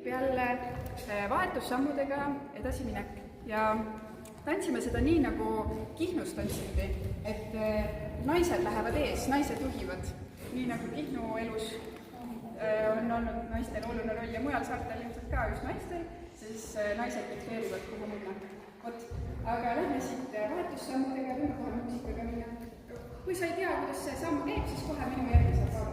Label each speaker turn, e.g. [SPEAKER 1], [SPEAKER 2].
[SPEAKER 1] jälle vahetussammudega edasiminek ja tantsime seda nii, nagu Kihnus tantsiti, et naised lähevad ees, naised juhivad, nii nagu Kihnu elus on olnud naistel oluline roll ja mujal saartel ilmselt ka just naistel, siis naised dikteerivad, kuhu minna. Vot, aga lähme siit vahetussammudega, võime kohe muusikaga minna. Kui sa ei tea, kuidas see samm käib, siis kohe minu järgi saab